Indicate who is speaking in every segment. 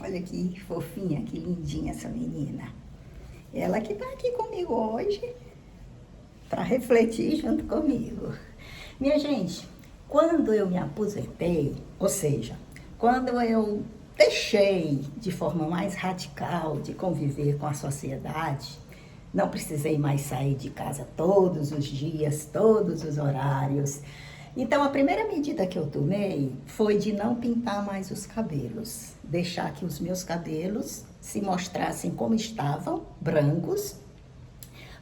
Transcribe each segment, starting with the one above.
Speaker 1: Olha que fofinha, que lindinha essa menina. Ela que está aqui comigo hoje para refletir junto comigo. Minha gente, quando eu me aposentei, ou seja, quando eu deixei de forma mais radical de conviver com a sociedade, não precisei mais sair de casa todos os dias, todos os horários. Então, a primeira medida que eu tomei foi de não pintar mais os cabelos, deixar que os meus cabelos se mostrassem como estavam, brancos,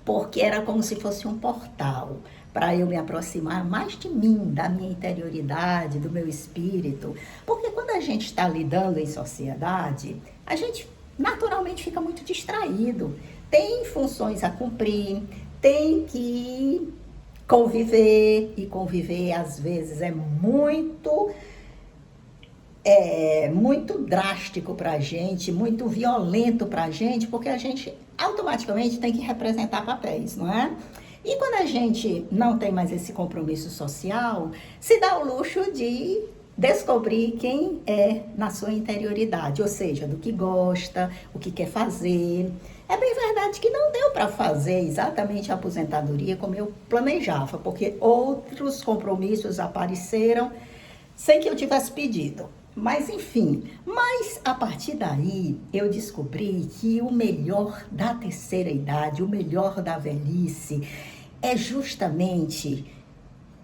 Speaker 1: porque era como se fosse um portal para eu me aproximar mais de mim, da minha interioridade, do meu espírito. Porque quando a gente está lidando em sociedade, a gente naturalmente fica muito distraído. Tem funções a cumprir, tem que conviver, e conviver às vezes é muito drástico para a gente, muito violento para a gente, porque a gente automaticamente tem que representar papéis, não é? E quando a gente não tem mais esse compromisso social, se dá o luxo de descobrir quem é na sua interioridade, ou seja, do que gosta, o que quer fazer. É bem verdade que não deu para fazer exatamente a aposentadoria como eu planejava, porque outros compromissos apareceram sem que eu tivesse pedido. Mas enfim, a partir daí eu descobri que o melhor da terceira idade, o melhor da velhice, é justamente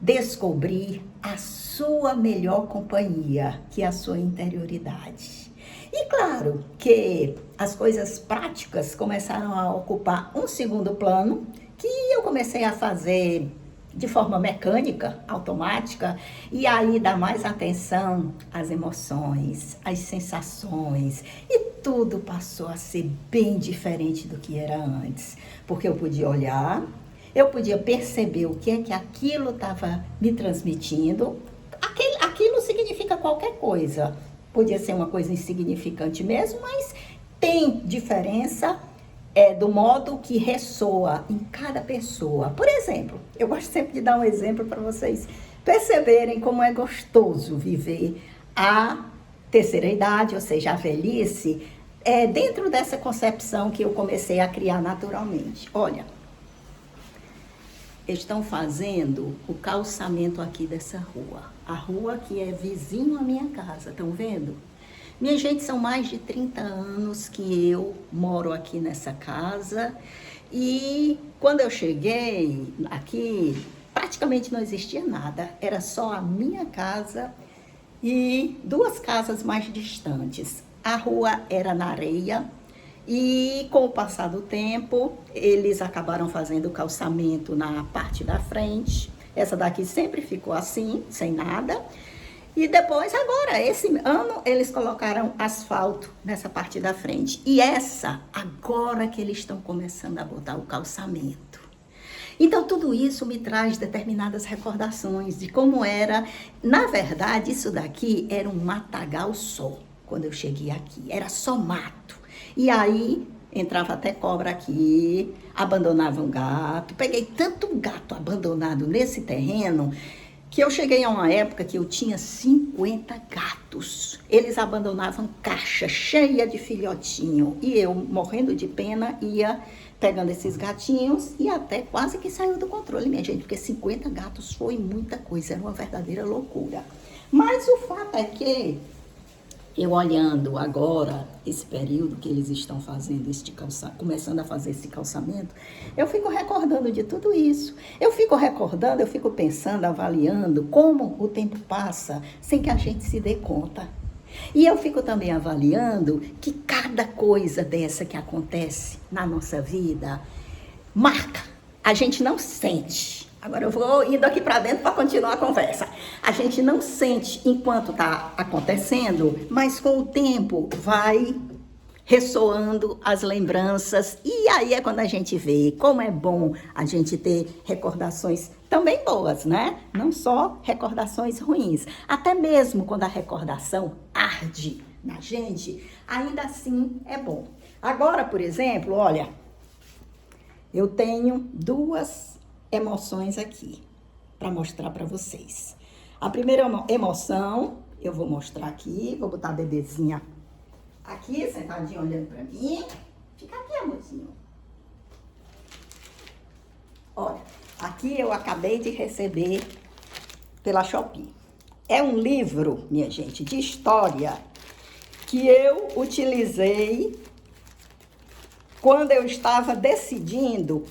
Speaker 1: descobrir a sua melhor companhia, que é a sua interioridade. E claro que as coisas práticas começaram a ocupar um segundo plano, que eu comecei a fazer de forma mecânica, automática, e aí dá mais atenção às emoções, às sensações, e tudo passou a ser bem diferente do que era antes, porque eu podia olhar, eu podia perceber o que é que aquilo estava me transmitindo. Aquilo significa qualquer coisa, podia ser uma coisa insignificante mesmo, mas tem diferença do modo que ressoa em cada pessoa. Por exemplo, eu gosto sempre de dar um exemplo para vocês perceberem como é gostoso viver a terceira idade, ou seja, a velhice, dentro dessa concepção que eu comecei a criar naturalmente. Olha, estão fazendo o calçamento aqui dessa rua. A rua que é vizinho à minha casa, estão vendo? Minha gente, são mais de 30 anos que eu moro aqui nessa casa e quando eu cheguei aqui, praticamente não existia nada. Era só a minha casa e duas casas mais distantes. A rua era na areia e com o passar do tempo, eles acabaram fazendo o calçamento na parte da frente. Essa daqui sempre ficou assim, sem nada. E depois, agora, esse ano, eles colocaram asfalto nessa parte da frente. E essa, agora que eles estão começando a botar o calçamento. Então, tudo isso me traz determinadas recordações de como era. Na verdade, isso daqui era um matagal só, quando eu cheguei aqui. Era só mato. E aí, entrava até cobra aqui, abandonava um gato. Peguei tanto gato abandonado nesse terreno que eu cheguei a uma época que eu tinha 50 gatos. Eles abandonavam caixa cheia de filhotinho. E eu, morrendo de pena, ia pegando esses gatinhos e até quase que saiu do controle, minha gente, porque 50 gatos foi muita coisa, era uma verdadeira loucura. Mas o fato é que eu olhando agora esse período que eles estão fazendo começando a fazer esse calçamento, eu fico recordando de tudo isso. Eu fico recordando, eu fico pensando, avaliando como o tempo passa sem que a gente se dê conta. E eu fico também avaliando que cada coisa dessa que acontece na nossa vida marca. A gente não sente. Agora eu vou indo aqui para dentro para continuar a conversa. A gente não sente enquanto está acontecendo, mas com o tempo vai ressoando as lembranças. E aí é quando a gente vê como é bom a gente ter recordações também boas, né? Não só recordações ruins. Até mesmo quando a recordação arde na gente, ainda assim é bom. Agora, por exemplo, olha, eu tenho duas emoções aqui para mostrar para vocês. A primeira emoção eu vou mostrar aqui, vou botar a bebezinha aqui, sentadinho, olhando pra mim. Fica aqui, amorzinho. Olha, aqui eu acabei de receber pela Shopee. É um livro, minha gente, de história que eu utilizei quando eu estava decidindo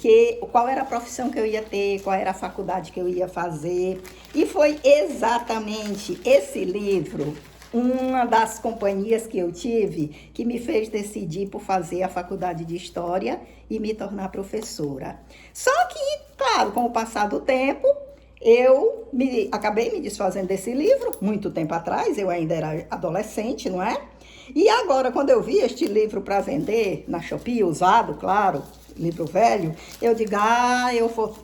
Speaker 1: qual era a profissão que eu ia ter, qual era a faculdade que eu ia fazer. E foi exatamente esse livro, uma das companhias que eu tive, que me fez decidir por fazer a faculdade de História e me tornar professora. Só que, claro, com o passar do tempo, eu acabei me desfazendo desse livro, muito tempo atrás, eu ainda era adolescente, não é? E agora, quando eu vi este livro para vender na Shopee, usado, claro, livro velho, eu digo,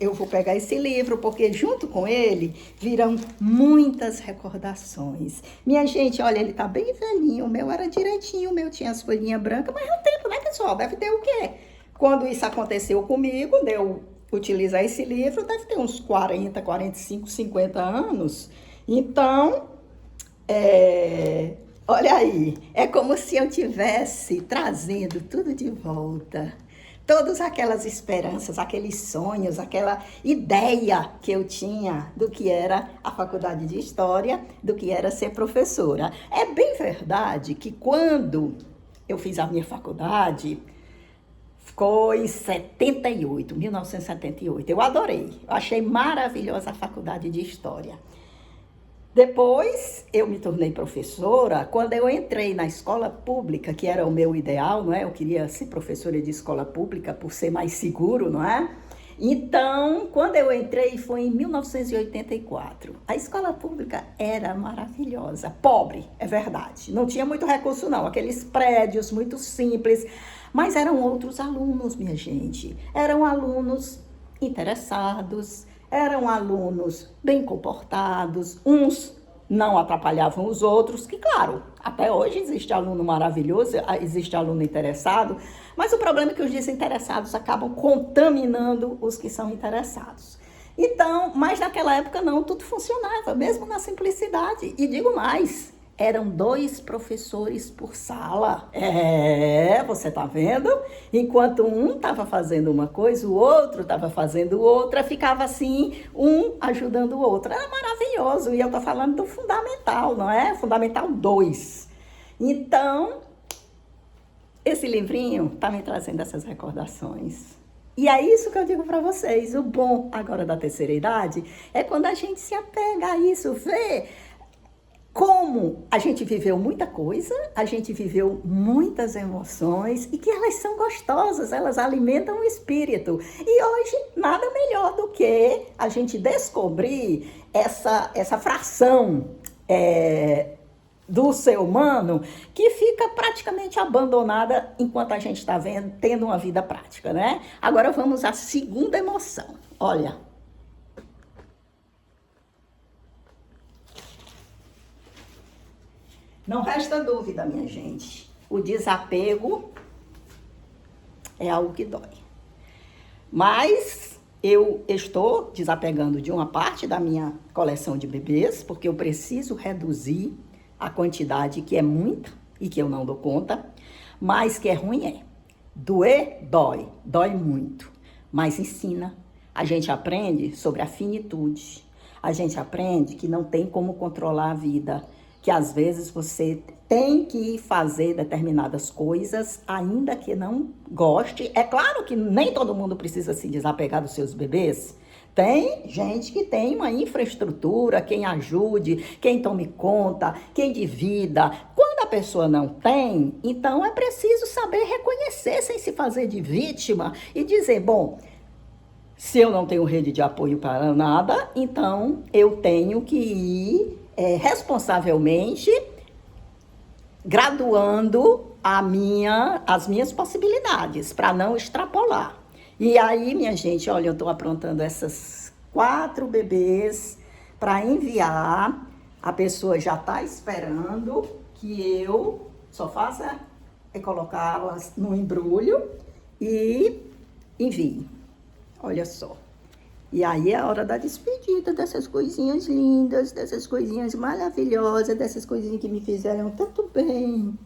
Speaker 1: eu vou pegar esse livro, porque junto com ele virão muitas recordações. Minha gente, olha, ele tá bem velhinho, o meu era direitinho, o meu tinha as folhinhas brancas, mas é um tempo, né, pessoal? Deve ter o quê? Quando isso aconteceu comigo, deu utilizar esse livro, deve ter uns 40, 45, 50 anos. Então, olha aí, é como se eu tivesse trazendo tudo de volta. Todas aquelas esperanças, aqueles sonhos, aquela ideia que eu tinha do que era a faculdade de História, do que era ser professora. É bem verdade que quando eu fiz a minha faculdade, ficou em 1978. Eu adorei, eu achei maravilhosa a faculdade de História. Depois, eu me tornei professora. Quando eu entrei na escola pública, que era o meu ideal, não é? Eu queria ser professora de escola pública por ser mais seguro, não é? Então, quando eu entrei, foi em 1984. A escola pública era maravilhosa, pobre, é verdade. Não tinha muito recurso, não. Aqueles prédios muito simples. Mas eram outros alunos, minha gente. Eram alunos interessados, eram alunos bem comportados, uns não atrapalhavam os outros, que claro, até hoje existe aluno maravilhoso, existe aluno interessado, mas o problema é que os desinteressados acabam contaminando os que são interessados. Então, mas naquela época não, tudo funcionava, mesmo na simplicidade. E digo mais, eram 2 professores por sala. Você tá vendo? Enquanto um estava fazendo uma coisa, o outro estava fazendo outra, ficava assim, um ajudando o outro. Era maravilhoso. E eu tô falando do fundamental, não é? Fundamental 2. Então, esse livrinho tá me trazendo essas recordações. E é isso que eu digo para vocês. O bom agora da terceira idade é quando a gente se apega a isso, vê como a gente viveu muita coisa, a gente viveu muitas emoções e que elas são gostosas, elas alimentam o espírito. E hoje, nada melhor do que a gente descobrir essa fração do ser humano que fica praticamente abandonada enquanto a gente está tendo uma vida prática, né? Agora vamos à segunda emoção. Olha. Não resta dúvida, minha gente, o desapego é algo que dói. Mas eu estou desapegando de uma parte da minha coleção de bebês, porque eu preciso reduzir a quantidade, que é muita e que eu não dou conta, mas que é ruim é. Doer, dói muito, mas ensina. A gente aprende sobre a finitude, a gente aprende que não tem como controlar a vida, que às vezes você tem que fazer determinadas coisas, ainda que não goste. É claro que nem todo mundo precisa se desapegar dos seus bebês. Tem gente que tem uma infraestrutura, quem ajude, quem tome conta, quem divida. Quando a pessoa não tem, então é preciso saber reconhecer sem se fazer de vítima e dizer, bom, se eu não tenho rede de apoio para nada, então eu tenho que ir responsavelmente graduando as minhas possibilidades para não extrapolar. E aí, minha gente, olha, eu estou aprontando essas 4 bebês para enviar. A pessoa já está esperando que eu só faça colocá-las no embrulho e envie. Olha só. E aí é a hora da despedida dessas coisinhas lindas, dessas coisinhas maravilhosas, dessas coisinhas que me fizeram tanto bem.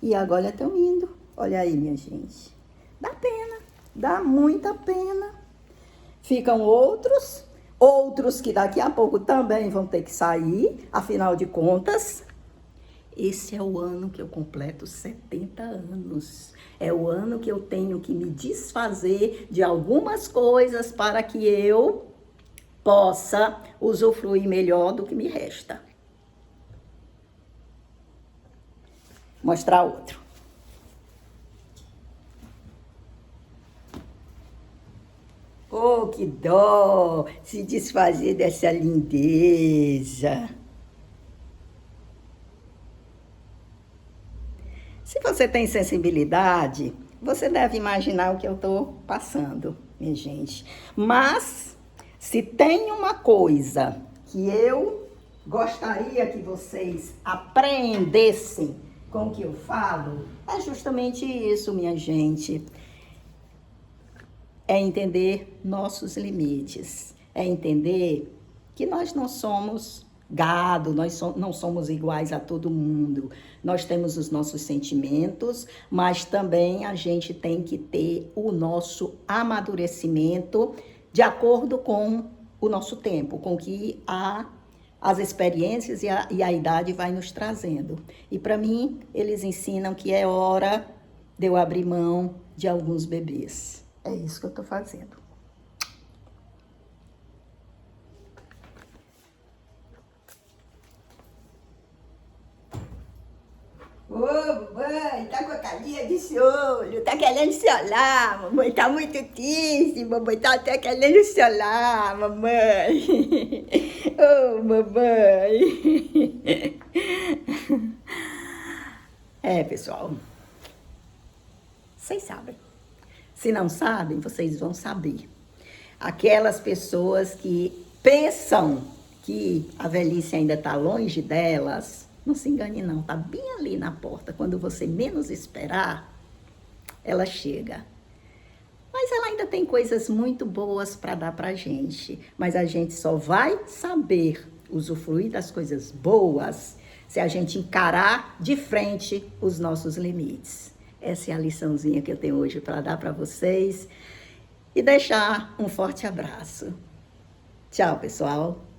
Speaker 1: E agora estão indo. Olha aí, minha gente. Dá pena, dá muita pena. Ficam outros que daqui a pouco também vão ter que sair, afinal de contas, esse é o ano que eu completo 70 anos. É o ano que eu tenho que me desfazer de algumas coisas para que eu possa usufruir melhor do que me resta. Mostrar outro. Oh, que dó se desfazer dessa lindeza. Se você tem sensibilidade, você deve imaginar o que eu estou passando, minha gente. Mas, se tem uma coisa que eu gostaria que vocês aprendessem com o que eu falo, é justamente isso, minha gente. É entender nossos limites, é entender que nós não somos gado, não somos iguais a todo mundo. Nós temos os nossos sentimentos, mas também a gente tem que ter o nosso amadurecimento de acordo com o nosso tempo, com o que as experiências e a idade vai nos trazendo. E para mim, eles ensinam que é hora de eu abrir mão de alguns bebês. É isso que eu tô fazendo. Ô, mamãe, tá com a carinha de olho, tá querendo se olhar, mamãe, tá muito triste, mamãe, tá até querendo se olhar, mamãe. Ô, mamãe. É, pessoal, vocês sabem. Se não sabem, vocês vão saber. Aquelas pessoas que pensam que a velhice ainda está longe delas, não se engane não, está bem ali na porta. Quando você menos esperar, ela chega. Mas ela ainda tem coisas muito boas para dar para a gente. Mas a gente só vai saber usufruir das coisas boas se a gente encarar de frente os nossos limites. Essa é a liçãozinha que eu tenho hoje para dar para vocês e deixar um forte abraço. Tchau, pessoal!